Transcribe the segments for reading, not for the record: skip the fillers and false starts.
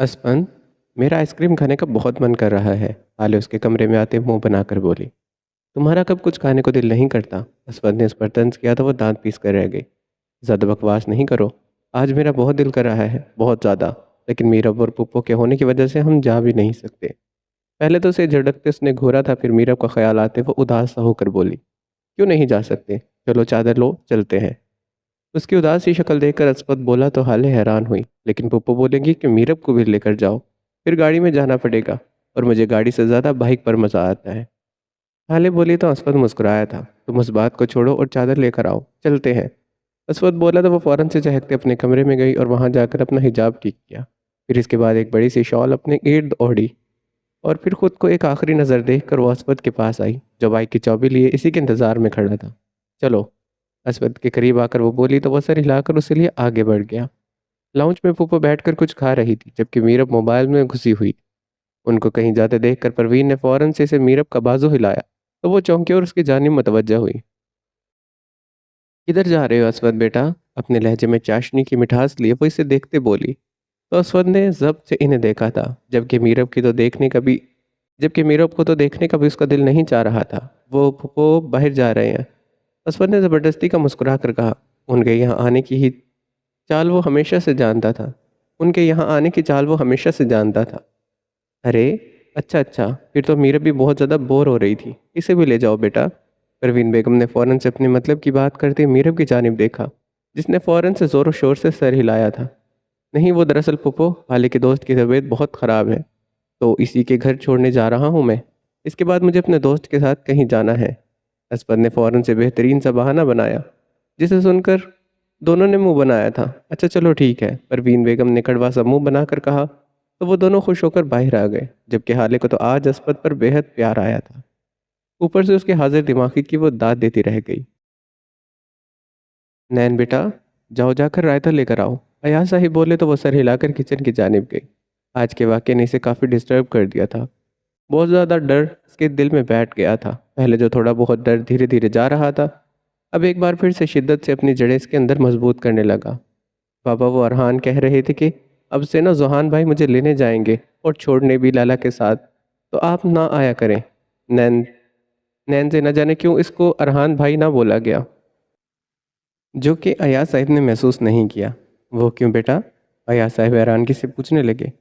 असफन, मेरा आइसक्रीम खाने का बहुत मन कर रहा है। आले उसके कमरे में आते मुंह बनाकर बोली। तुम्हारा कब कुछ खाने को दिल नहीं करता? असफन ने उस पर तंज किया तो वो दांत पीस कर रह गई। ज़्यादा बकवास नहीं करो। आज मेरा बहुत दिल कर रहा है, बहुत ज़्यादा। लेकिन मीरब और पुप्पो के होने की वजह से हम जा भी नहीं सकते। पहले तो उसे झिड़कते उसने घूरा था, फिर मीरब का ख्याल आते वो उदास सा होकर बोली, क्यों नहीं जा सकते? चलो चादर लो, चलते हैं। उसकी उदास सी शक्ल देखकर असफत बोला तो हाले हैरान हुई, लेकिन पुप्पो बोलेंगी कि मीरब को भी लेकर जाओ, फिर गाड़ी में जाना पड़ेगा। और मुझे गाड़ी से ज़्यादा बाइक पर मज़ा आता है। हाले बोली तो असफत मुस्कुराया था। तुम उस बात को छोड़ो और चादर लेकर आओ, चलते हैं। असफत बोला तो वो फ़ौरन से चहकते अपने कमरे में गई और वहाँ जाकर अपना हिजाब ठीक किया। फिर इसके बाद एक बड़ी सी शॉल अपने इर्द ओढ़ी और फिर खुद को एक आखिरी नज़र देखकर वो असफत के पास आई, जो बाइक की चाबी लिए इसी के इंतज़ार में खड़ा था। चलो। असवद के करीब आकर वो बोली तो वह सर हिलाकर उसके लिए आगे बढ़ गया। लाउंज में पुप्पो बैठकर कुछ खा रही थी, जबकि मीरब मोबाइल में घुसी हुई। उनको कहीं जाते देखकर परवीन ने फौरन से इसे मीरब का बाजू हिलाया, तो वो चौंकी और उसकी जानिब मुतवज्जा हुई। किधर जा रहे हो असवद बेटा? अपने लहजे में चाशनी की मिठास लिए वो इसे देखते बोली। तो असवद ने जब्त से इन्हें देखा था, जबकि मीरब को तो देखने का भी उसका दिल नहीं चाह रहा था। वो पुप्पो बाहर जा रहे हैं। असवद ने ज़बरदस्ती का मुस्कुरा कर कहा। उनके यहाँ आने की ही चाल वो हमेशा से जानता था। उनके यहाँ आने की चाल वो हमेशा से जानता था। अरे, अच्छा अच्छा, फिर तो मीरा भी बहुत ज़्यादा बोर हो रही थी, इसे भी ले जाओ बेटा। परवीन बेगम ने फ़ौरन से अपने मतलब की बात करते मीरब की जानिब देखा, जिसने फ़ौरन से ज़ोर शोर से सर हिलाया था। नहीं, वो दरअसल पुप्पो, हाले के दोस्त की तबीयत बहुत ख़राब है, तो इसी के घर छोड़ने जा रहा हूँ मैं। इसके बाद मुझे अपने दोस्त के साथ कहीं जाना है। असफर ने फ़ौरन से बेहतरीन सा बहाना बनाया, जिसे सुनकर दोनों ने मुंह बनाया था। अच्छा चलो ठीक है, परवीन बेगम ने कड़वा सा मुंह बनाकर कहा। तो वो दोनों खुश होकर बाहर आ गए, जबकि हाले को तो आज असफर पर बेहद प्यार आया था। ऊपर से उसके हाजिर दिमागी की वो दाद देती रह गई। नैन बेटा, जाओ जाकर रायता लेकर आओ। अयाज साहिब बोले तो वो सर हिलाकर किचन की जानिब गई। आज के वाक़ये ने इसे काफ़ी डिस्टर्ब कर दिया था। बहुत ज़्यादा डर इसके दिल में बैठ गया था। पहले जो थोड़ा बहुत डर धीरे धीरे जा रहा था, अब एक बार फिर से शिद्दत से अपनी जड़ें इसके अंदर मजबूत करने लगा। बाबा वो अरहान कह रहे थे कि अब से ना जोहान भाई मुझे लेने जाएंगे और छोड़ने भी लाला के साथ, तो आप ना आया करें। नैन नैन से न जाने क्यों इसको अरहान भाई ना बोला गया, जो कि अयाज साहिब ने महसूस नहीं किया। वो क्यों बेटा? अयाज साहिब हैरानगी से पूछने लगे।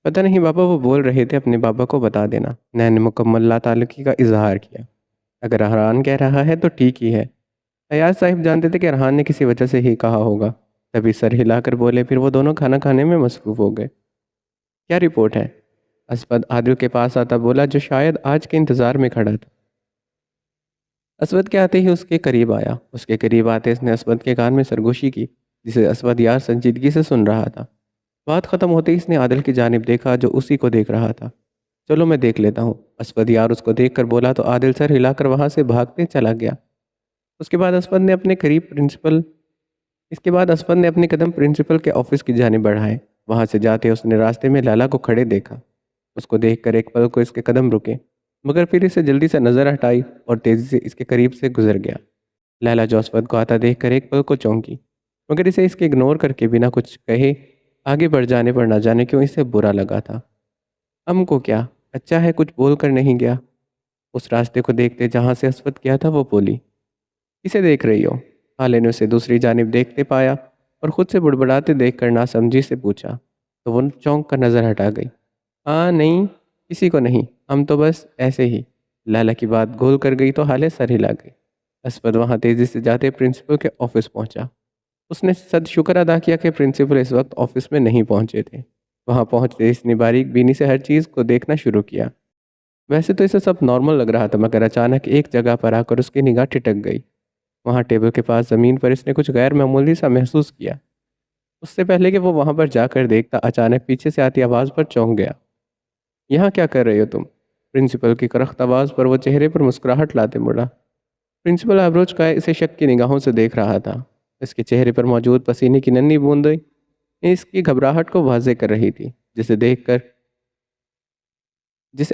पता नहीं बाबा, वो बोल रहे थे अपने बाबा को बता देना। नैन ने मुकम्मल लाताल्लुकी का इजहार किया। अगर अरहान कह रहा है तो ठीक ही है। अयाज साहिब जानते थे कि अरहान ने किसी वजह से ही कहा होगा, तभी सर हिलाकर बोले। फिर वो दोनों खाना खाने में मसरूफ़ हो गए। क्या रिपोर्ट है? असफद आदिल के पास आता बोला, जो शायद आज के इंतज़ार में खड़ा था। असवद के आते ही उसके करीब आया। उसके करीब आते इसने असवद के कान में सरगोशी की, जिसे असवद यार संजीदगी से सुन रहा था। बात ख़त्म होते ही इसने आदिल की जानिब देखा, जो उसी को देख रहा था। चलो मैं देख लेता हूँ, असवद यार उसको देख कर बोला तो आदिल सर हिलाकर वहाँ से भागते चला गया। उसके बाद असफद ने अपने करीब प्रिंसिपल इसके बाद असफर ने अपने कदम प्रिंसिपल के ऑफिस की जानिब बढ़ाए। वहां से जाते उसने रास्ते में लाला को खड़े देखा। उसको देखकर एक पल को इसके कदम रुके, मगर फिर इसे जल्दी से नजर हटाई और तेजी से इसके करीब से गुजर गया। लैला जो असफर को आता देखकर एक पल को चौंकी, मगर इसे इसके इग्नोर करके बिना कुछ कहे आगे बढ़ जाने पर न जाने क्यों इसे बुरा लगा था। को क्या, अच्छा है कुछ बोल कर नहीं गया। उस रास्ते को देखते जहाँ से असफर गया था वो बोली, किसे देख रही हो? हाले ने उसे दूसरी जानिब देखते पाया और खुद से बुड़बुड़ाते देखकर नासमझी से पूछा, तो वो चौंक कर नजर हटा गई। हाँ नहीं, किसी को नहीं, हम तो बस ऐसे ही। लाला की बात गोल कर गई तो हाले सर हिला गई। असफद वहाँ तेजी से जाते प्रिंसिपल के ऑफिस पहुंचा। उसने सद शुक्र अदा किया कि प्रिंसिपल इस वक्त ऑफिस में नहीं पहुंचे थे। वहाँ पहुंचते इसने बारीक बीनी से हर चीज़ को देखना शुरू किया। वैसे तो इसे सब नॉर्मल लग रहा था, मगर अचानक एक जगह पर आकर उसकी निगाह टिटक गई। वहाँ टेबल के पास ज़मीन पर इसने कुछ गैर मामूली सा महसूस किया। उससे पहले कि वो वहाँ पर जाकर देखता, अचानक पीछे से आती आवाज़ पर चौंक गया। यहाँ क्या कर रहे हो तुम? प्रिंसिपल की करख्त आवाज़ पर वो चेहरे पर मुस्कुराहट लाते मुड़ा। प्रिंसिपल आबरोज का इसे शक की निगाहों से देख रहा था। इसके चेहरे पर मौजूद पसीने की नन्ही बूंदें इसकी घबराहट को वाजे कर रही थी, जिसे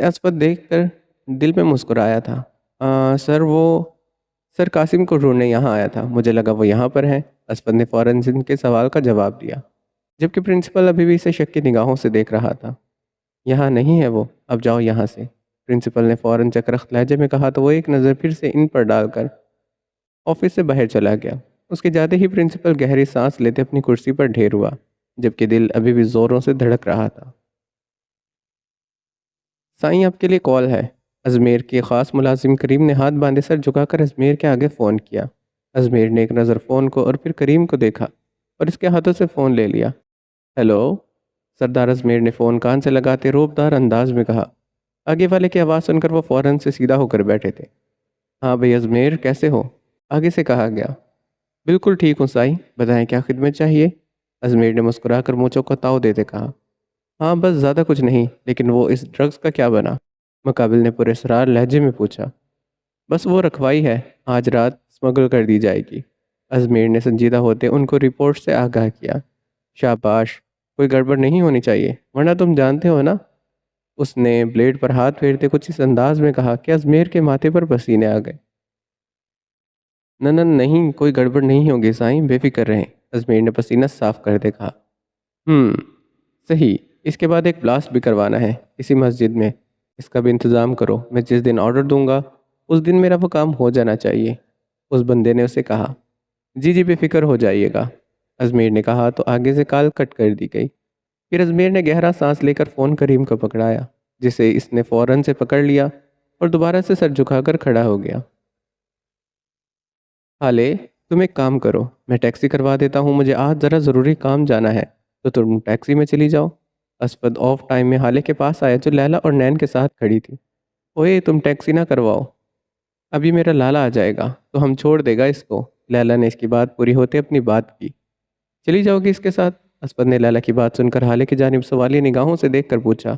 असफत देखकर दिल में मुस्कुराया था। सर वो सर कासिम को ढूंढने यहाँ आया था, मुझे लगा वो यहाँ पर है। असफत ने फ़ौरन इनके सवाल का जवाब दिया। जबकि प्रिंसिपल अभी भी इसे शक की निगाहों से देख रहा था। यहाँ नहीं है वो, अब जाओ यहाँ से, प्रिंसिपल ने फ़ौरन चकरख्त लहजे में कहा तो वो एक नज़र फिर से इन पर डालकर ऑफिस से बाहर चला गया। उसके जाते ही प्रिंसिपल गहरी सांस लेते अपनी कुर्सी पर ढेर हुआ, जबकि दिल अभी भी ज़ोरों से धड़क रहा था। साईं, आपके लिए कॉल है। अजमेर के ख़ास मुलाजिम करीम ने हाथ बांधे सर झुकाकर अजमेर के आगे फ़ोन किया। अजमेर ने एक नज़र फ़ोन को और फिर करीम को देखा और इसके हाथों से फ़ोन ले लिया। हेलो। सरदार अजमेर ने फ़ोन कान से लगाते रोबदार अंदाज में कहा। आगे वाले की आवाज़ सुनकर वो फ़ौरन से सीधा होकर बैठे थे। हाँ भाई अजमेर, कैसे हो? आगे से कहा गया। बिल्कुल ठीक हूँ साईं, बताएं क्या खिदमत चाहिए? अजमेर ने मुस्कुराकर मूँछों को ताव देते कहा। हाँ बस ज़्यादा कुछ नहीं, लेकिन वो इस ड्रग्स का क्या बना? मुकाबिल ने पुरस्कार लहजे में पूछा। बस वो रखवाई है, आज रात स्मगल कर दी जाएगी। अजमेर ने संजीदा होते उनको रिपोर्ट से आगाह किया। शाबाश, कोई गड़बड़ नहीं होनी चाहिए, वरना तुम जानते हो ना। उसने ब्लेड पर हाथ फेरते कुछ इस अंदाज में कहा कि अजमेर के माथे पर पसीने आ गए। न न नहीं, कोई गड़बड़ नहीं होगी साईं, बेफिक्र रहें। अजमेर ने पसीना साफ करते कहा। हम्म, सही। इसके बाद एक ब्लास्ट भी करवाना है इसी मस्जिद में। इसका भी इंतज़ाम करो, मैं जिस दिन ऑर्डर दूंगा उस दिन मेरा वो काम हो जाना चाहिए। उस बंदे ने उसे कहा। जी जी, बेफिक्र हो जाइएगा, अजमेर ने कहा तो आगे से कॉल कट कर दी गई। फिर अजमेर ने गहरा सांस लेकर फ़ोन करीम को पकड़ाया, जिसे इसने फ़ौरन से पकड़ लिया और दोबारा से सर झुकाकर खड़ा हो गया। हाले, तुम एक काम करो, मैं टैक्सी करवा देता हूँ, मुझे आज ज़रा ज़रूरी काम जाना है, तो तुम टैक्सी में चली जाओ। असफद ऑफ टाइम में हाले के पास आया जो लैला और नैन के साथ खड़ी थी। ओए तुम टैक्सी ना करवाओ, अभी मेरा लाला आ जाएगा तो हम छोड़ देगा इसको। लैला ने इसकी बात पूरी होते अपनी बात की। चली जाओगी इसके साथ? असफद ने लैला की बात सुनकर हाले की जानिब सवालिया निगाहों से देखकर पूछा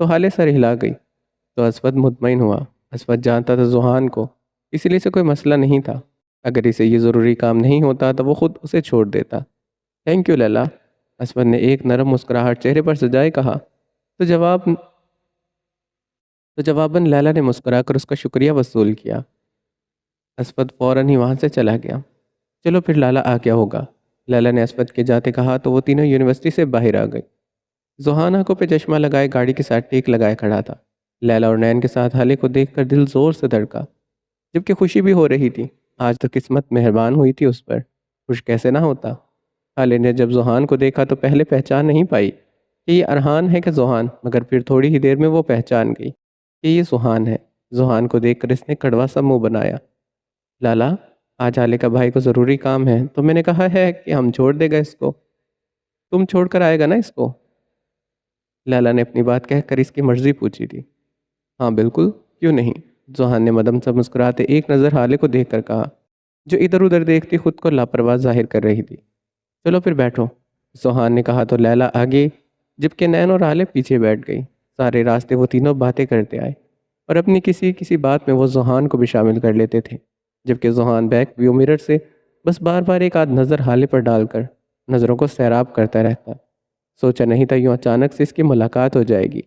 तो हाले सर हिला गई। तो असफद मुतमईन हुआ। असफद जानता था जुहान को, इसीलिए से कोई मसला नहीं था। अगर इसे ये ज़रूरी काम नहीं होता तो वो खुद उसे छोड़ देता। थैंक यू लैला, असफद ने एक नरम मुस्कुराहट चेहरे पर सजाए कहा। तो जवाबन लैला ने मुस्कुराकर उसका शुक्रिया वसूल किया। असफद फ़ौरन ही वहाँ से चला गया। चलो फिर लाला आ गया होगा, लैला ने असफद के जाते कहा तो वो तीनों यूनिवर्सिटी से बाहर आ गई। जोहान आंखों पे चश्मा लगाए गाड़ी के साथ टेक लगाए खड़ा था। लैला और नैन के साथ हाले को देखकर दिल जोर से धड़का, जबकि खुशी भी हो रही थी। आज तो किस्मत मेहरबान हुई थी उस पर, खुश कैसे ना होता। हाले ने जब जोहान को देखा तो पहले पहचान नहीं पाई कि ये अरहान है कि जोहान, मगर फिर थोड़ी ही देर में वो पहचान गई कि ये सुहान है। जोहान को देखकर इसने कड़वा सा मुंह बनाया। लाला, आज हाले का भाई को ज़रूरी काम है तो मैंने कहा है कि हम छोड़ देगा इसको, तुम छोड़ कर आएगा ना इसको? लाला ने अपनी बात कहकर इसकी मर्जी पूछी थी। हाँ बिल्कुल, क्यों नहीं? जोहान ने मदम सा मुस्कुराते एक नज़र हाले को देखकर कहा, जो इधर उधर देखती खुद को लापरवाह जाहिर कर रही थी। चलो फिर बैठो, जोहान ने कहा तो लैला आगे, जबकि नैन और हाले पीछे बैठ गई। सारे रास्ते वो तीनों बातें करते आए और अपनी किसी किसी बात में वो जोहान को भी शामिल कर लेते थे, जबकि जोहान बैक व्यू मिरर से बस बार बार एक आध नज़र हाले पर डालकर नज़रों को सैराब करता रहता। सोचा नहीं था यूँ अचानक से इसकी मुलाकात हो जाएगी।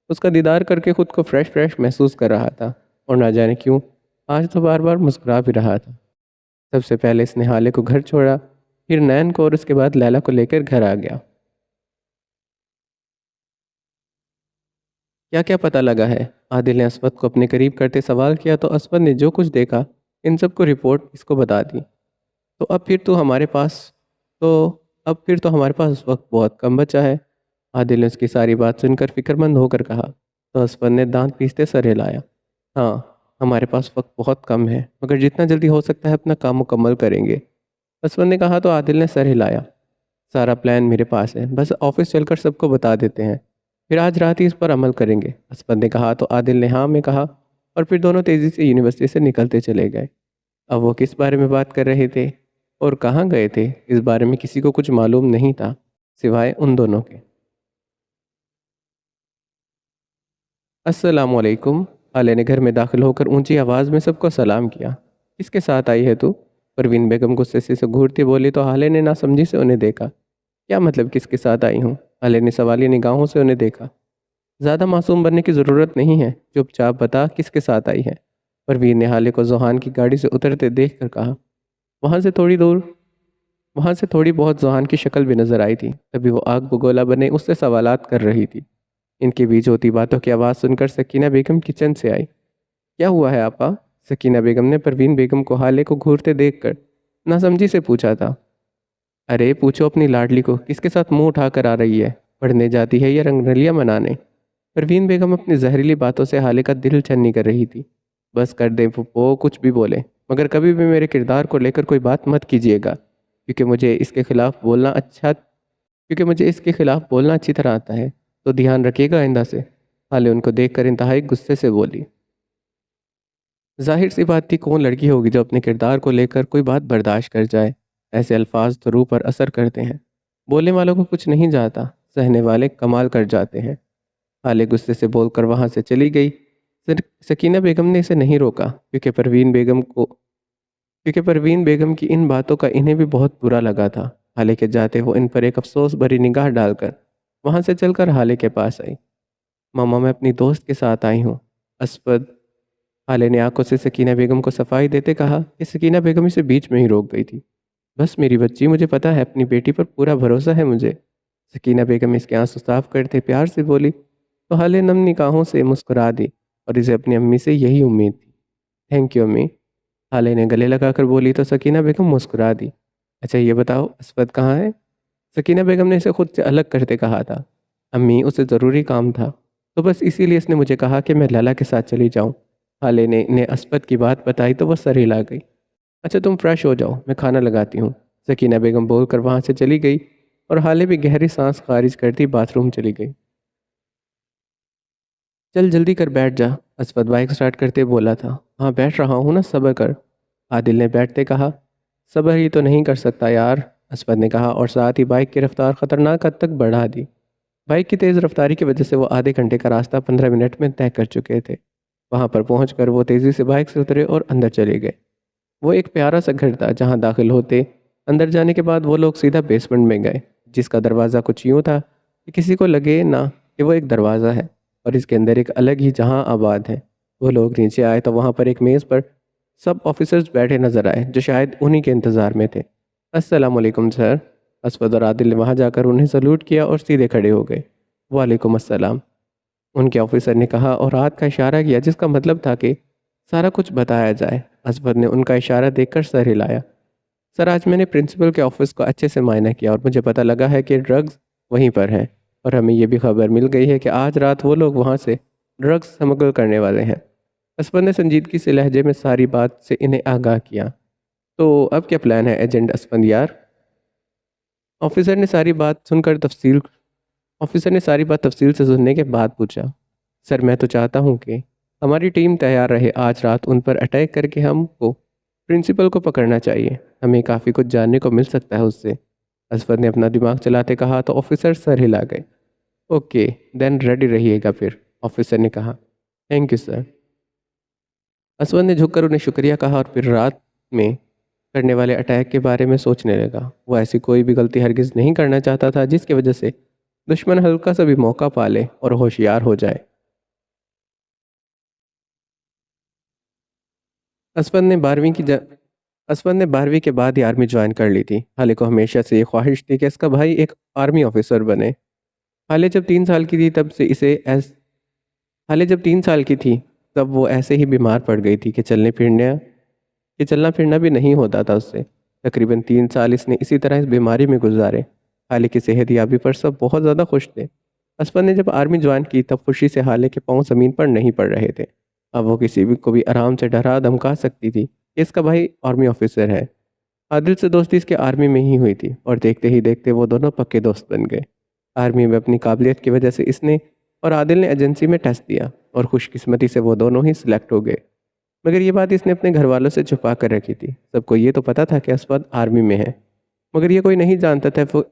उसका दीदार करके खुद को फ्रेश फ्रेश महसूस कर रहा था और ना जाने क्यों आज तो बार बार मुस्कुरा भी रहा था। सबसे पहले इसने हाले को घर छोड़ा, फिर नैन को और उसके बाद लैला को लेकर घर आ गया। क्या क्या पता लगा है? आदिल ने असवद को अपने करीब करते सवाल किया तो असवद ने जो कुछ देखा इन सब को रिपोर्ट इसको बता दी। तो अब फिर तो हमारे पास तो अब फिर तो हमारे पास वक्त बहुत कम बचा है। आदिल ने उसकी सारी बात सुनकर फिक्रमंद होकर कहा तो असफर ने दांत पीसते सर हिलाया। हाँ, हमारे पास वक्त बहुत कम है, मगर जितना जल्दी हो सकता है अपना काम मुकम्मल करेंगे, असफर ने कहा तो आदिल ने सर हिलाया। सारा प्लान मेरे पास है, बस ऑफिस चलकर सबको बता देते हैं, फिर आज रात ही इस पर अमल करेंगे, असफर ने कहा तो आदिल ने हाँ में कहा और फिर दोनों तेज़ी से यूनिवर्सिटी से निकलते चले गए। अब वो किस बारे में बात कर रहे थे और कहाँ गए थे, इस बारे में किसी को कुछ मालूम नहीं था सिवाय उन दोनों के। अस्सलामुअलैकुम। आले ने घर में दाखिल होकर ऊंची आवाज़ में सबको सलाम किया। किसके साथ आई है तू? परवीन बेगम गुस्से से घूरती बोली तो हाले ने नासमझी से उन्हें देखा। क्या मतलब किसके साथ आई हूँ? हाले ने सवाली निगाहों से उन्हें देखा। ज़्यादा मासूम बनने की ज़रूरत नहीं है, चुपचाप बता किसके साथ आई है। परवीन ने हाले को जोहान की गाड़ी से उतरते देख कर कहा। वहाँ से थोड़ी दूर वहाँ से थोड़ी बहुत जहान की शक्ल भी नजर आई थी। तभी वो आग बगोला बने उससे सवालात कर रही थी। इनके बीच होती बातों की आवाज़ सुनकर सकीना बेगम किचन से आई। क्या हुआ है आपा? सकीना बेगम ने परवीन बेगम को हाले को घूरते देखकर नासमझी से पूछा था। अरे पूछो अपनी लाडली को किसके साथ मुंह उठा कर आ रही है, पढ़ने जाती है या रंगरलियां मनाने? परवीन बेगम अपनी जहरीली बातों से हाले का दिल छन्नी कर रही थी। बस कर दे फुप्पो, कुछ भी बोले, मगर कभी भी मेरे किरदार को लेकर कोई बात मत कीजिएगा, क्योंकि मुझे इसके खिलाफ बोलना अच्छी तरह आता है। तो ध्यान रखिएगा आइंदा से। हाले उनको देखकर इंतहाई गुस्से से बोली। जाहिर सी बात थी, कौन लड़की होगी जो अपने किरदार को लेकर कोई बात बर्दाश्त कर जाए। ऐसे अल्फाज तो रूह पर असर करते हैं। बोलने वालों को कुछ नहीं जाता, सहने वाले कमाल कर जाते हैं। हाले गुस्से से बोलकर वहां से चली गई। सकीना बेगम ने इसे नहीं रोका, क्योंकि परवीन बेगम की इन बातों का इन्हें भी बहुत बुरा लगा था। हाले के जाते वो इन पर एक अफसोस भरी निगाह डालकर वहां से चलकर हाले के पास आई। मामा, मैं अपनी दोस्त के साथ आई हूँ, असफद। हाले ने आंखों से सकीना बेगम को सफाई देते कहा कि सकीना बेगम इसे बीच में ही रोक गई थी। बस मेरी बच्ची, मुझे पता है अपनी बेटी पर पूरा भरोसा है मुझे। सकीना बेगम इसके आंसू साफ करते प्यार से बोली तो हाले नम निगाहों से मुस्कुरा दी, और इसे अपनी अम्मी से यही उम्मीद थी। थैंक यू अम्मी, हाले ने गले लगाकर बोली तो सकीना बेगम मुस्कुरा दी। अच्छा ये बताओ, असफद कहाँ है? सकीना बेगम ने इसे खुद से अलग करते कहा था। अम्मी, उसे ज़रूरी काम था, तो बस इसीलिए इसने मुझे कहा कि मैं लैला के साथ चली जाऊँ। हाले ने इन्हें असफद की बात बताई तो वह सर हिला गई। अच्छा तुम फ्रेश हो जाओ, मैं खाना लगाती हूँ। सकीना बेगम बोलकर वहाँ से चली गई, और हाले भी गहरी सांस खारिज करती बाथरूम चली गई। चल जल्दी कर, बैठ जा, असफद बाइक स्टार्ट करते बोला था। हाँ बैठ रहा हूँ ना, सब्र कर, आदिल ने बैठते कहा। सब्र ही तो नहीं कर सकता यार, असफद ने कहा, और साथ ही बाइक की रफ्तार खतरनाक हद तक बढ़ा दी। बाइक की तेज़ रफ्तारी की वजह से वो आधे घंटे का रास्ता 15 मिनट में तय कर चुके थे। वहाँ पर पहुँच वो तेज़ी से बाइक से उतरे और अंदर चले गए। वो एक प्यारा सा घर था जहाँ दाखिल होते अंदर जाने के बाद वो लोग सीधा बेसमेंट में गए, जिसका दरवाज़ा कुछ यूँ था कि किसी को लगे ना कि वो एक दरवाज़ा है और इसके अंदर एक अलग ही जहाँ आबाद है। वो लोग नीचे आए तो वहाँ पर एक मेज़ पर सब ऑफिसर्स बैठे नजर आए, जो शायद उन्हीं के इंतज़ार में थे। अस्सलाम वालेकुम सर। असफद और आदिल ने वहाँ जाकर उन्हें सल्यूट किया और सीधे खड़े हो गए। वालेकुम अस्सलाम, उनके ऑफिसर ने कहा और हाथ का इशारा किया, जिसका मतलब था कि सारा कुछ बताया जाए। असफद ने उनका इशारा देखकर सर हिलाया। सर, आज मैंने प्रिंसिपल के ऑफिस को अच्छे से मायना किया और मुझे पता लगा है कि ड्रग्स वहीं पर हैं, और हमें ये भी खबर मिल गई है कि आज रात वो लोग वहाँ से ड्रग्स स्मगल करने वाले हैं। असफद ने संजीदगी से लहजे में सारी बात से इन्हें आगाह किया। तो अब क्या प्लान है एजेंट असफंद यार? ऑफिसर ने सारी बात सुनकर तफसील ऑफिसर ने सारी बात तफसील से सुनने के बाद पूछा। सर, मैं तो चाहता हूँ कि हमारी टीम तैयार रहे। आज रात उन पर अटैक करके हमको प्रिंसिपल को पकड़ना चाहिए। हमें काफ़ी कुछ जानने को मिल सकता है उससे। असफर ने अपना दिमाग चलाते कहा तो ऑफिसर सर हिला गए। ओके देन, रेडी रहिएगा फिर, ऑफिसर ने कहा। Thank you sir. असफर ने झुककर उन्हें शुक्रिया कहा और फिर रात में करने वाले अटैक के बारे में सोचने लगा। वो ऐसी कोई भी गलती हरगिज़ नहीं करना चाहता था जिसकी वजह से दुश्मन हल्का सा भी मौका पा ले और होशियार हो जाए। असफर ने 12वीं की ज... असफर ने 12वीं के बाद ही आर्मी ज्वाइन कर ली थी। हाले को हमेशा से ये ख्वाहिश थी कि इसका भाई एक आर्मी ऑफिसर बने। हाले जब 3 साल की थी तब से इसे ऐस हाले जब 3 साल की थी तब वो ऐसे ही बीमार पड़ गई थी कि चलना फिरना भी नहीं होता था उससे। तकरीबन 3 साल इसने इसी तरह इस बीमारी में गुजारे। हाले की सेहत याबी पर सब बहुत ज़्यादा खुश थे। असफर ने जब आर्मी ज्वाइन की तब खुशी से हाले के पाँव ज़मीन पर नहीं पड़ रहे थे। अब वो किसी भी को भी आराम से डरा धमका सकती थी कि इसका भाई आर्मी ऑफिसर है। आदिल से दोस्ती इसके आर्मी में ही हुई थी और देखते ही देखते वो दोनों पक्के दोस्त बन गए। आर्मी में अपनी काबिलियत की वजह से इसने और आदिल ने एजेंसी में टेस्ट दिया और खुशकिस्मती से वो दोनों ही सिलेक्ट हो गए। मगर ये बात इसने अपने घर वालों से छुपा कर रखी थी। सबको ये तो पता था कि असफद आर्मी में है, मगर ये कोई नहीं जानता था वो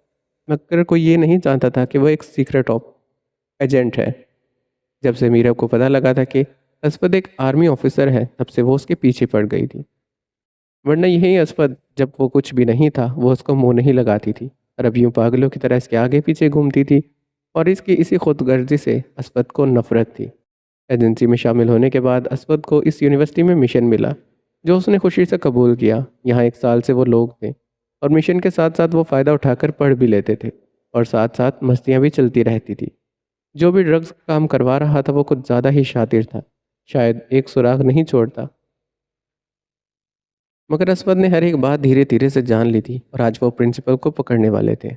मगर कोई ये नहीं जानता था कि वो एक सीक्रेट ऑफ एजेंट है। जब से मीरा को पता लगा था कि असफद एक आर्मी ऑफिसर है, तब से वो उसके पीछे पड़ गई थी। वरना यही असफद जब वो कुछ भी नहीं था वो उसको मुंह नहीं लगाती थी, और अब यूं पागलों की तरह इसके आगे पीछे घूमती थी। और इसकी इसी खुदगर्जी से असफद को नफरत थी। एजेंसी में शामिल होने के बाद असफद को इस यूनिवर्सिटी में मिशन मिला, जो उसने खुशी से कबूल किया। यहाँ 1 साल से वो लोग थे और मिशन के साथ साथ वो फ़ायदा उठाकर पढ़ भी लेते थे और साथ साथ मस्तियाँ भी चलती रहती थी। जो भी ड्रग्स का काम करवा रहा था वो कुछ ज़्यादा ही शातिर था, शायद एक सुराग नहीं छोड़ता। मगर असवद ने हर एक बात धीरे धीरे से जान ली थी और आज वो प्रिंसिपल को पकड़ने वाले थे।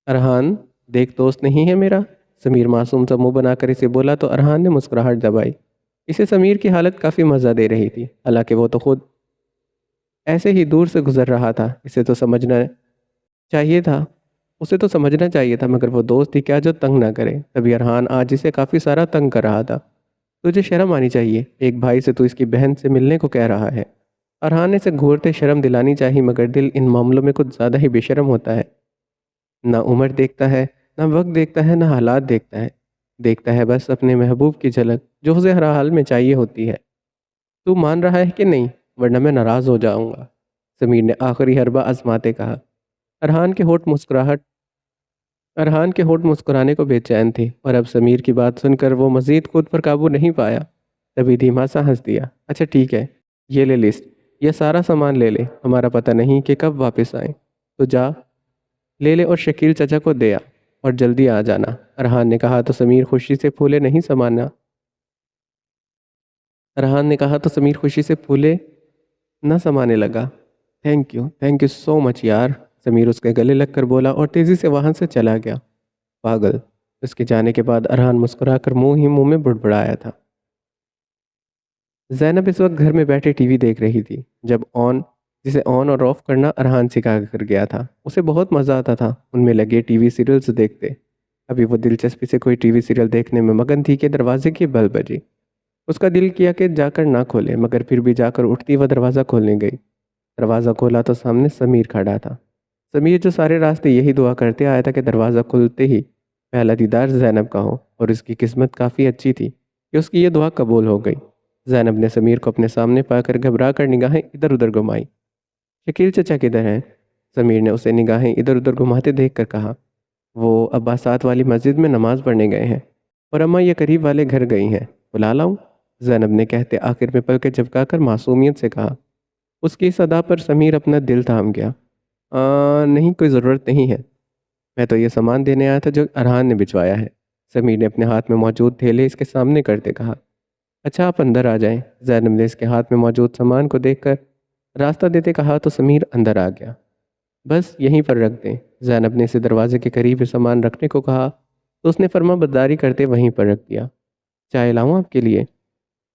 अरहान, देख दोस्त नहीं है मेरा। समीर मासूम सा मुंह बनाकर इसे बोला तो अरहान ने मुस्कुराहट दबाई। इसे समीर की हालत काफ़ी मज़ा दे रही थी, हालांकि वो तो खुद ऐसे ही दूर से गुजर रहा था। चाहिए था उसे तो समझना चाहिए था, मगर वो दोस्त ही क्या जो तंग ना करे। तभी अरहान आज इसे काफ़ी सारा तंग कर रहा था। तुझे शर्म आनी चाहिए, एक भाई से तू इसकी बहन से मिलने को कह रहा है। अरहान ने इसे घूरते शर्म दिलानी चाहिए, मगर दिल इन मामलों में कुछ ज़्यादा ही बेशर्म होता है। ना उम्र देखता है, ना वक्त देखता है, ना हालात देखता है। देखता है बस अपने महबूब की झलक, जो उसे हर हाल में चाहिए होती है। तू मान रहा है कि नहीं, वरना मैं नाराज़ हो जाऊंगा, समीर ने आखिरी हरबा आजमाते कहा। अरहान के होठ मुस्कुराहट अरहान के होठ मुस्कुराने को बेचैन थे और अब समीर की बात सुनकर वो मज़ीद खुद पर काबू नहीं पाया। तभी धीमा सा हंस दिया। अच्छा ठीक है, ये ले लिस्ट, ये सारा सामान ले ले, हमारा पता नहीं कि कब वापस आए। तो जा ले ले और शकील चाचा को दे आ, और जल्दी आ जाना। अरहान ने कहा तो समीर खुशी से फूले नहीं समाना अरहान ने कहा तो समीर खुशी से फूले न समाने लगा। थैंक यू सो मच यार, समीर उसके गले लगकर बोला और तेज़ी से वहाँ से चला गया। पागल। उसके जाने के बाद अरहान मुस्कुराकर मुंह ही मुंह में बुड़बुड़ाया था। ज़ैनब इस वक्त घर में बैठे टीवी देख रही थी। जब ऑन जिसे ऑन और ऑफ करना अरहान सिखा कर गया था। उसे बहुत मज़ा आता था उनमें लगे टीवी सीरियल्स देखते। अभी वो दिलचस्पी से कोई टीवी सीरियल देखने में मगन थी कि दरवाजे की बेल बजी। उसका दिल किया कि जाकर ना खोले, मगर फिर भी जाकर उठती वह दरवाज़ा खोलने गई। दरवाज़ा खोला तो सामने समीर खड़ा था। समीर जो सारे रास्ते यही दुआ करते आया था कि दरवाज़ा खुलते ही पहला दीदार ज़ैनब का हो, और उसकी किस्मत काफ़ी अच्छी थी कि उसकी ये दुआ कबूल हो गई। ज़ैनब ने समीर को अपने सामने पाकर घबरा कर निगाहें इधर उधर घुमाई। शकील चचा किधर हैं? समीर ने उसे निगाहें इधर उधर घुमाते देख कर कहा। वो अब्बासात वाली मस्जिद में नमाज पढ़ने गए हैं, और अम्मा ये करीब वाले घर गई हैं। बुला लाऊं? ज़ैनब ने कहते आखिर में पलकें झपकाकर मासूमियत से कहा। उसकी इस अदा पर समीर अपना दिल थाम गया। नहीं, कोई ज़रूरत नहीं है। मैं तो ये सामान देने आया था जो अरहान ने भिजवाया है। समीर ने अपने हाथ में मौजूद थैले इसके सामने करते कहा। अच्छा आप अंदर आ जाएं। ज़ैनब ने इसके हाथ में मौजूद सामान को देखकर रास्ता देते कहा तो समीर अंदर आ गया। बस यहीं पर रख दें। ज़ैनब ने इसे दरवाजे के करीब सामान रखने को कहा तो उसने फर्मा बरदारी करते वहीं पर रख दिया। चाय लाऊं आपके लिए?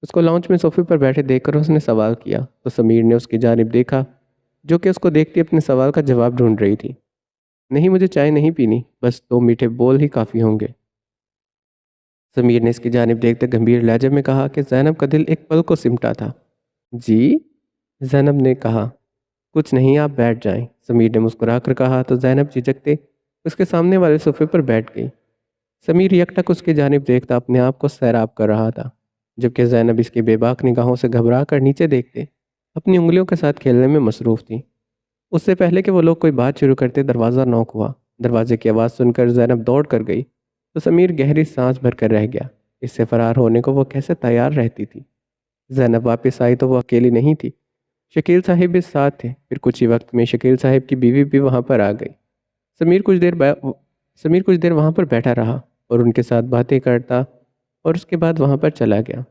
उसको लाउंज में सोफे पर बैठे देखकर उसने सवाल किया तो समीर ने उसकी जानिब देखा, जो कि उसको देखती अपने सवाल का जवाब ढूंढ रही थी। नहीं, मुझे चाय नहीं पीनी, बस दो मीठे बोल ही काफ़ी होंगे। समीर ने इसकी जानिब देखते गंभीर लहजे में कहा कि ज़ैनब का दिल एक पल को सिमटा था। जी? ज़ैनब ने कहा। कुछ नहीं, आप बैठ जाएं। समीर ने मुस्कुरा कर कहा तो ज़ैनब झिझकते उसके सामने वाले सोफे पर बैठ गई। समीर यकटक उसकी जानिब देखता अपने आप को सैराब कर रहा था, जबकि ज़ैनब इसकी बेबाक निगाहों से घबरा कर नीचे देखते अपनी उंगलियों के साथ खेलने में मसरूफ़ थी। उससे पहले कि वो लोग कोई बात शुरू करते दरवाज़ा नॉक हुआ। दरवाजे की आवाज़ सुनकर ज़ैनब दौड़ कर गई तो समीर गहरी सांस भर कर रह गया। इससे फरार होने को वो कैसे तैयार रहती थी। ज़ैनब वापस आई तो वो अकेली नहीं थी, शकील साहिब भी साथ थे। फिर कुछ ही वक्त में शकील साहिब की बीवी भी वहाँ पर आ गई। समीर कुछ देर बा- समीर कुछ देर वहाँ पर बैठा रहा और उनके साथ बातें करता, और उसके बाद वहाँ पर चला गया।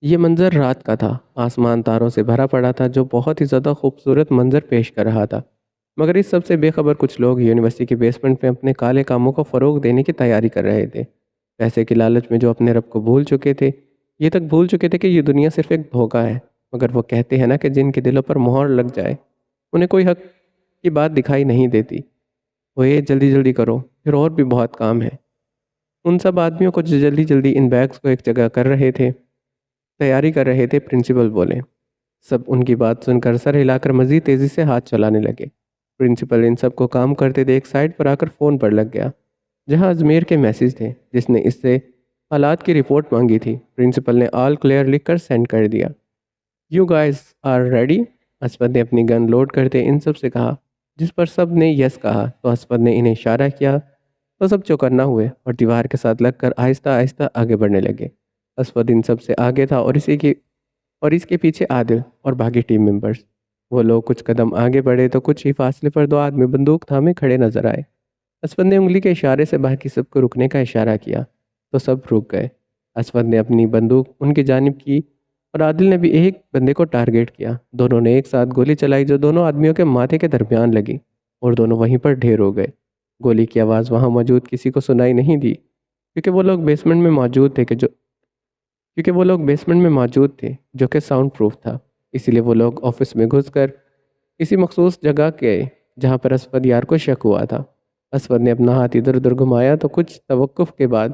ये मंजर रात का था। आसमान तारों से भरा पड़ा था, जो बहुत ही ज़्यादा खूबसूरत मंजर पेश कर रहा था। मगर इस सब से बेखबर कुछ लोग यूनिवर्सिटी के बेसमेंट में अपने काले कामों को फ़रोग देने की तैयारी कर रहे थे। पैसे के लालच में जो अपने रब को भूल चुके थे, ये तक भूल चुके थे कि ये दुनिया सिर्फ एक धोखा है। मगर वो कहते हैं ना कि जिनके दिलों पर मोहर लग जाए, उन्हें कोई हक की बात दिखाई नहीं देती। वो ये जल्दी जल्दी करो, फिर और भी बहुत काम है। उन सब आदमियों को जो जल्दी जल्दी इन बैग्स को एक जगह कर रहे थे, तैयारी कर रहे थे, प्रिंसिपल बोले। सब उनकी बात सुनकर सर हिलाकर मज़ीद तेज़ी से हाथ चलाने लगे। प्रिंसिपल इन सब को काम करते देख साइड पर आकर फ़ोन पर लग गया, जहां अजमेर के मैसेज थे, जिसने इससे हालात की रिपोर्ट मांगी थी। प्रिंसिपल ने ऑल क्लियर लिखकर सेंड कर दिया। You guys are ready? असफद ने अपनी गन लोड करते इन सब से कहा, जिस पर सब ने यस कहा तो असफद ने इन्हें इशारा किया तो सब चौकन्ना हुए और दीवार के साथ लगकर आहिस्ता आहिस्ता आगे बढ़ने लगे। असफद इन सब से आगे था और और इसके पीछे आदिल और बाकी टीम मेंबर्स। वो लोग कुछ कदम आगे बढ़े तो कुछ ही फासले पर दो आदमी बंदूक थामे खड़े नजर आए। असफद ने उंगली के इशारे से बाकी सबको रुकने का इशारा किया तो सब रुक गए। असफद ने अपनी बंदूक उनकी जानिब की और आदिल ने भी एक बंदे को टारगेट किया। दोनों ने एक साथ गोली चलाई जो दोनों आदमियों के माथे के दरमियान लगी और दोनों वहीं पर ढेर हो गए। गोली की आवाज़ वहां मौजूद किसी को सुनाई नहीं दी क्योंकि वो लोग बेसमेंट में मौजूद थे कि जो क्योंकि वो लोग बेसमेंट में मौजूद थे जो कि साउंड प्रूफ था। इसीलिए वो लोग ऑफिस में घुसकर किसी मखसूस जगह गए जहाँ पर असफद यार को शक हुआ था। असफद ने अपना हाथ इधर उधर घुमाया तो कुछ तवक्कुफ के बाद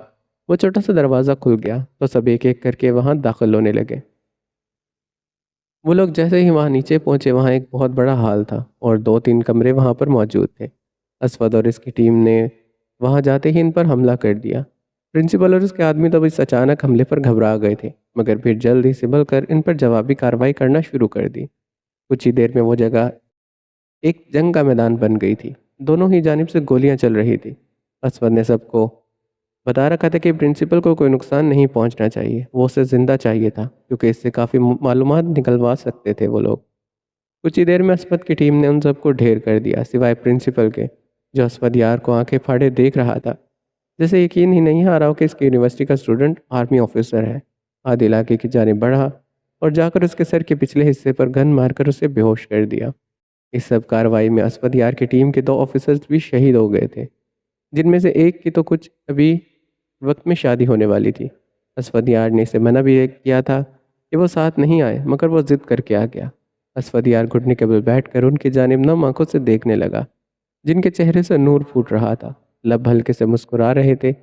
वो छोटा सा दरवाज़ा खुल गया तो सब एक एक करके वहाँ दाखिल होने लगे। वो लोग जैसे ही वहाँ नीचे पहुँचे वहाँ एक बहुत बड़ा हॉल था और दो तीन कमरे वहाँ पर मौजूद थे। असफद और इसकी टीम ने वहाँ जाते ही इन पर हमला कर दिया। प्रिंसिपल और उसके आदमी तो इस अचानक हमले पर घबरा गए थे मगर फिर जल्द ही संभल कर इन पर जवाबी कार्रवाई करना शुरू कर दी। कुछ ही देर में वो जगह एक जंग का मैदान बन गई थी। दोनों ही जानिब से गोलियां चल रही थी। असफद ने सबको बता रखा था कि प्रिंसिपल को कोई नुकसान नहीं पहुंचना चाहिए, वो उसे जिंदा चाहिए था क्योंकि इससे काफ़ी मालूमात निकलवा सकते थे वो लोग। कुछ ही देर में असफद की टीम ने उन सबको ढेर कर दिया सिवाय प्रिंसिपल के, जो असफद यार को आंखें फाड़े देख रहा था जैसे यकीन ही नहीं आ रहा हो कि इसकी यूनिवर्सिटी का स्टूडेंट आर्मी ऑफिसर है। आदिल आगे की जाने बढ़ा और जाकर उसके सर के पिछले हिस्से पर गन मारकर उसे बेहोश कर दिया। इस सब कार्रवाई में असफद यार की टीम के दो ऑफिसर्स भी शहीद हो गए थे, जिनमें से एक की तो कुछ अभी वक्त में शादी होने वाली थी। असफद यार ने इसे मना भी किया था कि वो साथ नहीं आए मगर वो जिद करके आ गया। असफद यार घुटने के बल बैठ कर उनकी जानिब नम आंखों से देखने लगा जिनके चेहरे से नूर फूट रहा था। लब हल्के से मुस्कुरा रहे थे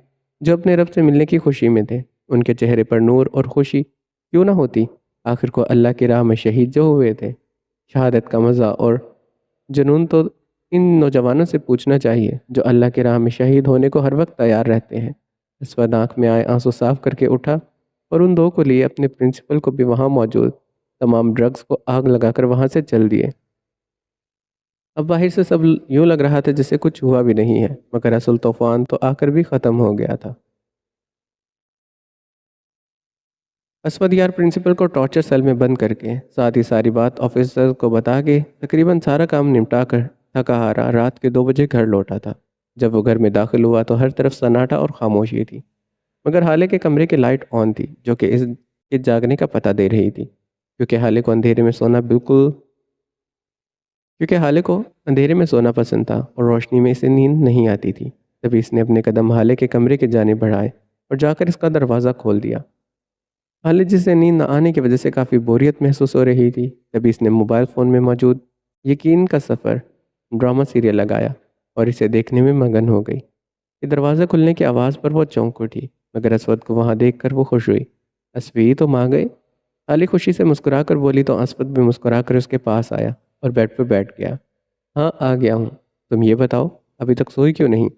जो अपने रब से मिलने की खुशी में थे। उनके चेहरे पर नूर और खुशी क्यों ना होती, आखिर को अल्लाह की राह में शहीद जो हुए थे। शहादत का मज़ा और जुनून तो इन नौजवानों से पूछना चाहिए जो अल्लाह की राह में शहीद होने को हर वक्त तैयार रहते हैं। अस्वद आँख में आए आंसू साफ करके उठा और उन दो को लिए अपने प्रिंसिपल को भी वहाँ मौजूद तमाम ड्रग्स को आग लगाकर वहाँ से चल दिए। अब बाहर से सब यूँ लग रहा था जैसे कुछ हुआ भी नहीं है मगर असल तूफान तो आकर भी ख़त्म हो गया था। असवद यार प्रिंसिपल को टॉर्चर सेल में बंद करके साथ ही सारी बात ऑफिसर को बता के तकरीबन सारा काम निपटा कर थका हारा रात के 2 बजे घर लौटा था। जब वो घर में दाखिल हुआ तो हर तरफ सन्नाटा और खामोशी थी मगर हाले के कमरे की लाइट ऑन थी जो कि इस जागने का पता दे रही थी क्योंकि हाले को अंधेरे में सोना बिल्कुल क्योंकि हाले को अंधेरे में सोना पसंद था और रोशनी में इसे नींद नहीं आती थी। तभी इसने अपने कदम हाले के कमरे के जाने बढ़ाए और जाकर इसका दरवाज़ा खोल दिया। हाले जिसे नींद न आने की वजह से काफ़ी बोरियत महसूस हो रही थी, तभी इसने मोबाइल फ़ोन में मौजूद यकीन का सफ़र ड्रामा सीरियल लगाया और इसे देखने में मगन हो गई कि दरवाज़ा खुलने की आवाज़ पर वो चौंक उठी मगर असवद को वहाँ देखकर वो खुश हुई। असवी तो माँ गए। हाली खुशी से मुस्कुरा कर बोली तो असवद भी मुस्कुरा कर उसके पास आया और बेड पर बैठ गया। हाँ आ गया हूँ, तुम ये बताओ अभी तक सोई क्यों नहीं?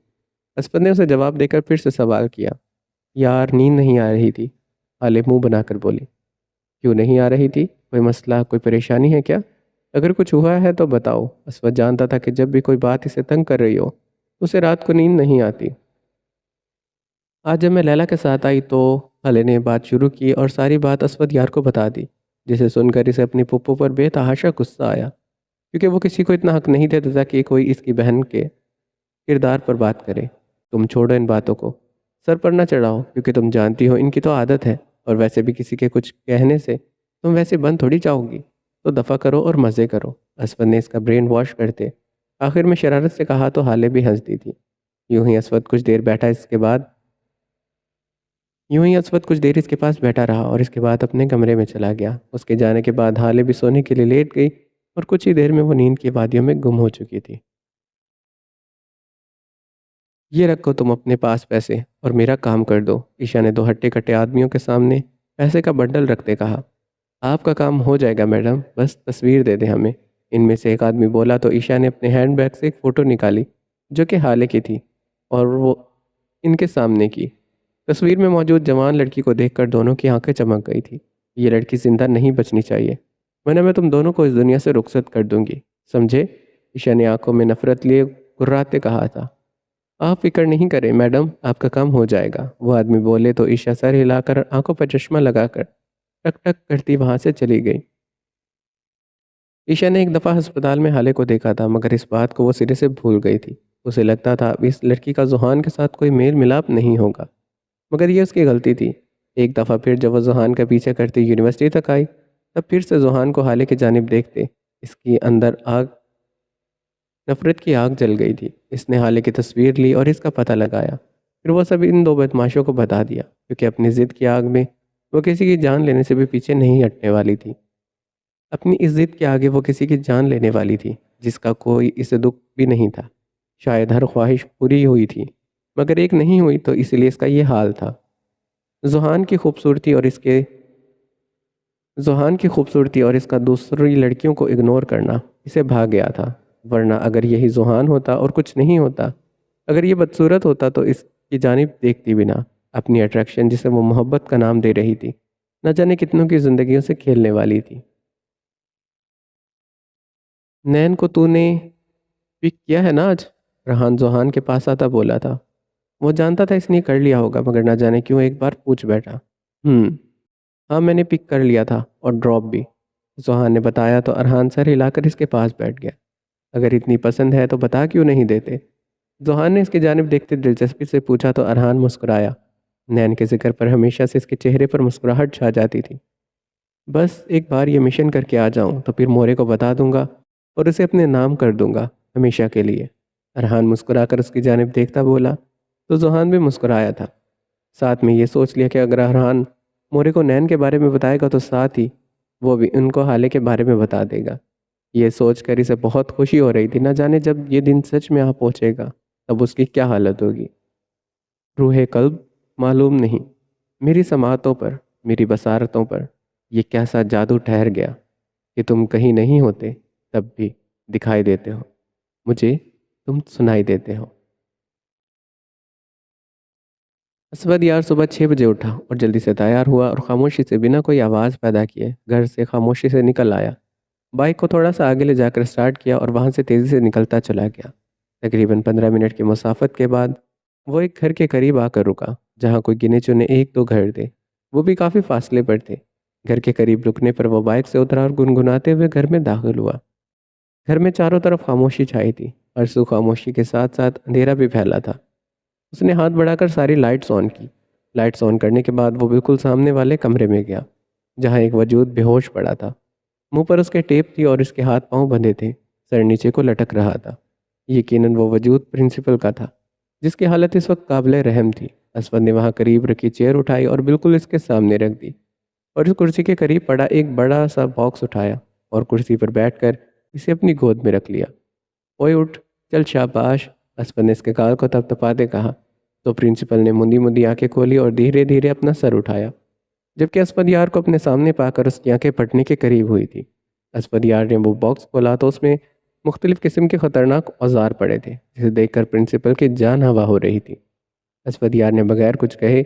असवद ने उसे जवाब देकर फिर से सवाल किया। यार नींद नहीं आ रही थी, हाले मुंह बनाकर बोली। क्यों नहीं आ रही थी? कोई मसला, कोई परेशानी है क्या? अगर कुछ हुआ है तो बताओ। असवद जानता था कि जब भी कोई बात इसे तंग कर रही हो उसे रात को नींद नहीं आती। आज जब मैं लैला के साथ आई तो हाले ने बात शुरू की और सारी बात असवद यार को बता दी, जिसे सुनकर इसे अपनी पुप्पो पर बेतहाशा गुस्सा आया क्योंकि वो किसी को इतना हक नहीं देता कि कोई इसकी बहन के किरदार पर बात करे। तुम छोड़ो इन बातों को, सर पर ना चढ़ाओ क्योंकि तुम जानती हो इनकी तो आदत है और वैसे भी किसी के कुछ कहने से तुम वैसे बंद थोड़ी जाओगी, तो दफ़ा करो और मज़े करो। असवद ने इसका ब्रेन वॉश करते आखिर में शरारत से कहा तो हाले भी हंस दी थी। यूं ही असवद कुछ देर बैठा इसके बाद यूं ही असवद कुछ देर इसके पास बैठा रहा और इसके बाद अपने कमरे में चला गया। उसके जाने के बाद हाले भी सोने के लिए लेट गई और कुछ ही देर में वो नींद की वादियों में गुम हो चुकी थी। ये रखो तुम अपने पास पैसे और मेरा काम कर दो, ईशा ने दो हट्टे कट्टे आदमियों के सामने पैसे का बंडल रखते कहा। आपका काम हो जाएगा मैडम, बस तस्वीर दे दें हमें। इनमें से एक आदमी बोला तो ईशा ने अपने हैंडबैग से एक फ़ोटो निकाली जो कि हाले की थी और वो इनके सामने की। तस्वीर में मौजूद जवान लड़की को देखकर दोनों की आंखें चमक गई थी। ये लड़की जिंदा नहीं बचनी चाहिए वरना मैं तुम दोनों को इस दुनिया से रुखसत कर दूंगी, समझे? ईशा ने आंखों में नफरत लिए गुर्राते कहा था। आप फिक्र नहीं करें मैडम, आपका काम हो जाएगा, वो आदमी बोले तो ईशा सर हिलाकर आंखों पर चश्मा लगाकर टक टक करती वहां से चली गई। ईशा ने एक दफ़ा अस्पताल में हाले को देखा था, मगर इस बात को वो सिरे से भूल गई थी। उसे लगता था अब इस लड़की का जुहान के साथ कोई मेल मिलाप नहीं होगा, मगर ये उसकी गलती थी। एक दफ़ा फिर जब वो जुहान का पीछा करती यूनिवर्सिटी तक आई, तब फिर से जुहान को हाले की जानिब देखते इसकी अंदर आग नफरत की आग जल गई थी। इसने हाले की तस्वीर ली और इसका पता लगाया। फिर वो सब इन दो बदमाशों को बता दिया, क्योंकि अपनी ज़िद की आग में वो किसी की जान लेने से भी पीछे नहीं हटने वाली थी। अपनी इस जिद के आगे वो किसी की जान लेने वाली थी, जिसका कोई इसे दुख भी नहीं था। शायद हर ख्वाहिश पूरी हुई थी, मगर एक नहीं हुई, तो इसलिए इसका ये हाल था। जुहान की खूबसूरती और इसके जुहान की खूबसूरती और इसका दूसरी लड़कियों को इग्नोर करना इसे भाग गया था। वरना अगर यही जुहान होता और कुछ नहीं होता, अगर ये बदसूरत होता, तो इसकी जानिब देखती बिना अपनी अट्रैक्शन, जिसे वो मोहब्बत का नाम दे रही थी, न जाने कितनों की ज़िंदगियों से खेलने वाली थी। नैन को तूने पिक किया है ना आज? रहान जोहान के पास आता बोला था। वो जानता था इसने कर लिया होगा, मगर ना जाने क्यों एक बार पूछ बैठा। हाँ, मैंने पिक कर लिया था और ड्रॉप भी, जोहान ने बताया तो अरहान सर हिलाकर इसके पास बैठ गया। अगर इतनी पसंद है तो बता क्यों नहीं देते? जोहान ने इसकी जानिब देखते दिलचस्पी से पूछा तो अरहान मुस्कुराया। नैन के जिक्र पर हमेशा से इसके चेहरे पर मुस्कुराहट छा जाती थी। बस एक बार ये मिशन करके आ जाऊं तो फिर मोरे को बता दूंगा और उसे अपने नाम कर दूंगा, हमेशा के लिए। अरहान मुस्कुराकर उसकी जानिब देखता बोला, तो जोहान भी मुस्कुराया था। साथ में ये सोच लिया कि अगर अरहान मोरे को नैन के बारे में बताएगा तो साथ ही वो भी उनको हाले के बारे में बता देगा। ये सोचकर इसे बहुत खुशी हो रही थी। न जाने जब ये दिन सच में आ पहुंचेगा तब उसकी क्या हालत होगी। रूहे कल्ब मालूम नहीं, मेरी समातों पर, मेरी बसारतों पर ये कैसा जादू ठहर गया कि तुम कहीं नहीं होते तब भी दिखाई देते हो, मुझे तुम सुनाई देते हो। असवद यार सुबह 6 बजे उठा और जल्दी से तैयार हुआ और खामोशी से बिना कोई आवाज़ पैदा किए घर से खामोशी से निकल आया। बाइक को थोड़ा सा आगे ले जाकर स्टार्ट किया और वहाँ से तेज़ी से निकलता चला गया। तकरीबन 15 मिनट की मुसाफत के बाद वो एक घर के करीब आकर रुका, जहाँ कोई गिने चुने एक दो घर थे, वो भी काफ़ी फासले पर थे। घर के करीब रुकने पर वो बाइक से उतरा और गुनगुनाते हुए घर में दाखिल हुआ। घर में चारों तरफ खामोशी छाई थी और सु खामोशी के साथ साथ अंधेरा भी फैला था। उसने हाथ बढ़ाकर सारी लाइट्स ऑन की। लाइट्स ऑन करने के बाद वो बिल्कुल सामने वाले कमरे में गया, जहाँ एक वजूद बेहोश पड़ा था। मुंह पर उसके टेप थी और इसके हाथ पांव बंधे थे, सर नीचे को लटक रहा था। यकीनन वो वजूद प्रिंसिपल का था, जिसकी हालत इस वक्त काबिले रहम थी। असवद ने वहाँ करीब रखी चेयर उठाई और बिल्कुल इसके सामने रख दी, और इस कुर्सी के करीब पड़ा एक बड़ा सा बॉक्स उठाया और कुर्सी पर बैठकर इसे अपनी गोद में रख लिया। ओए उठ, चल शाबाश, असफर ने इसके गाल को थपथपाते कहा। तो प्रिंसिपल ने मुंदी मुंदी आंखें खोली और धीरे धीरे अपना सर उठाया, जबकि असफर यार को अपने सामने पाकर उसकी आंखें फटने के करीब हुई थी। असफर यार ने वो बॉक्स खोला तो उसमें मुख्तलिफ किस्म के खतरनाक औजार पड़े थे, जिसे देखकर प्रिंसिपल की जान हवा हो रही थी। असफर यार ने बगैर कुछ कहे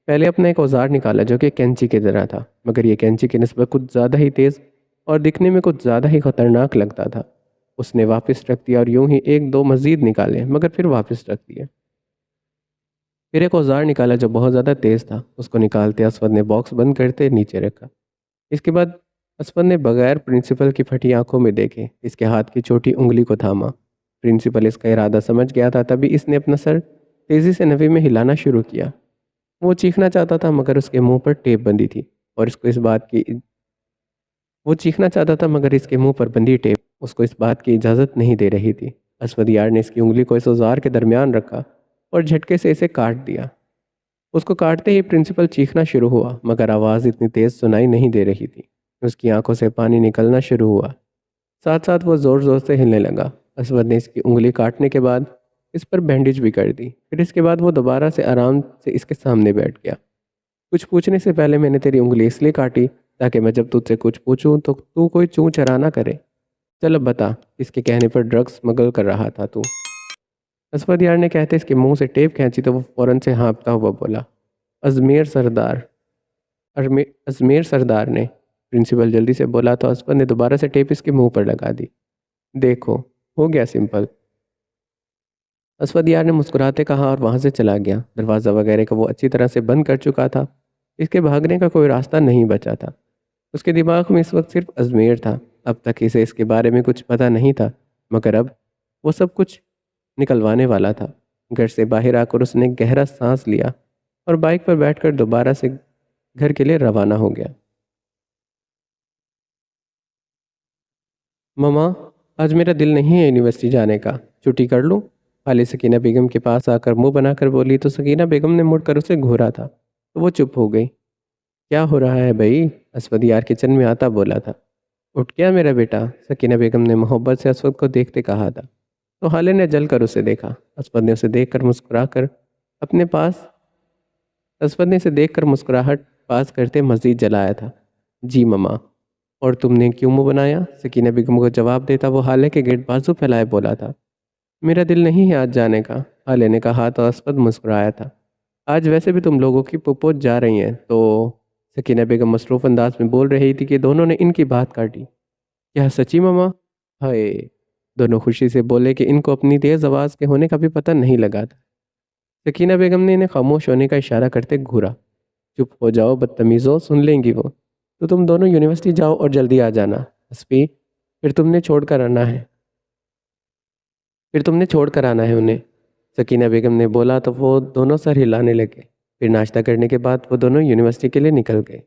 पहले अपना एक औजार निकाला, जो कि कैंची की तरह था, मगर यह कैंची की निस्बत कुछ ज़्यादा ही तेज़ और दिखने में कुछ ज़्यादा ही खतरनाक लगता था। उसने वापस रख दिया और यूं ही एक दो मजीद निकाले, मगर फिर वापस रख दिए। फिर एक औजार निकाला जो बहुत ज़्यादा तेज़ था। उसको निकालते असवद ने बॉक्स बंद करते नीचे रखा। इसके बाद असवद ने बगैर प्रिंसिपल की फटी आंखों में देखे इसके हाथ की छोटी उंगली को थामा। प्रिंसिपल इसका इरादा समझ गया था, तभी इसने अपना सर तेज़ी से नफ़े में हिलाना शुरू किया। वो चीखना चाहता था, मगर उसके मुंह पर टेप बंधी थी और इसको इस बात की वो चीखना चाहता था, मगर इसके मुंह पर बंधी टेप उसको इस बात की इजाज़त नहीं दे रही थी। असवद यार ने इसकी उंगली को इस औजार के दरमियान रखा और झटके से इसे काट दिया। उसको काटते ही प्रिंसिपल चीखना शुरू हुआ, मगर आवाज़ इतनी तेज़ सुनाई नहीं दे रही थी। उसकी आंखों से पानी निकलना शुरू हुआ, साथ साथ वो ज़ोर ज़ोर से हिलने लगा। असवद ने इसकी उंगली काटने के बाद इस पर बैंडेज भी कर दी। फिर इसके बाद वो दोबारा से आराम से इसके सामने बैठ गया। कुछ पूछने से पहले मैंने तेरी उंगली इसलिए काटी ताकि मैं जब तुझसे कुछ पूछूं तो तू कोई चूं चरा ना करे। चल अब बता, इसके कहने पर ड्रग्स स्मगल कर रहा था तू? असफद यार ने कहते इसके मुंह से टेप खींची तो वो फौरन से हाँफता हुआ बोला, अजमेर सरदार। अजमेर सरदार ने, प्रिंसिपल जल्दी से बोला तो असफद ने दोबारा से टेप इसके मुंह पर लगा दी। देखो, हो गया सिंपल, असफद यार ने मुस्कुराते कहा और वहाँ से चला गया। दरवाज़ा वगैरह का वो अच्छी तरह से बंद कर चुका था, इसके भागने का कोई रास्ता नहीं बचा था। उसके दिमाग में इस वक्त सिर्फ अजमेर था। अब तक इसे इसके बारे में कुछ पता नहीं था, मगर अब वो सब कुछ निकलवाने वाला था। घर से बाहर आकर उसने गहरा सांस लिया और बाइक पर बैठकर दोबारा से घर के लिए रवाना हो गया। ममा, आज मेरा दिल नहीं है यूनिवर्सिटी जाने का, छुट्टी कर लूँ? खाली सकीना बेगम के पास आकर मुंह बनाकर बोली तो सकीना बेगम ने मुड़कर उसे घूरा था, तो वो चुप हो गई। क्या हो रहा है भाई? असवद यार किचन में आता बोला था। उठ गया मेरा बेटा, सकीना बेगम ने मोहब्बत से असवद को देखते कहा था। तो हाले ने जलकर उसे देखा। असवद ने उसे देखकर मुस्कुराकर अपने पास असवद ने इसे देखकर मुस्कुराहट पास करते मज़ीद जलाया था। जी ममा। और तुमने क्यों मुंह बनाया? सकीना बेगम को जवाब देता वो हाले के गिर्द बाजू फैलाए बोला था। मेरा दिल नहीं है आज जाने का, हाले ने कहा तो असवद मुस्कुराया था। आज वैसे भी तुम लोगों की पुप्पो जा रही हैं तो। सकीना बेगम मसरूफ़ अंदाज में बोल रही थी कि दोनों ने इनकी बात काटी। क्या सच्ची ममा? हाय। दोनों खुशी से बोले कि इनको अपनी तेज़ आवाज़ के होने का भी पता नहीं लगा था। सकीना बेगम ने इन्हें खामोश होने का इशारा करते घूरा। चुप हो जाओ बदतमीज़ो, सुन लेंगी वो। तो तुम दोनों यूनिवर्सिटी जाओ और जल्दी आ जाना। हसफी, फिर तुमने छोड़ कर आना है फिर तुमने छोड़ कर आना है उन्हें। सकीना बेगम ने बोला तो वो दोनों सर हिलाने लगे। फिर नाश्ता करने के बाद वो दोनों यूनिवर्सिटी के लिए निकल गए।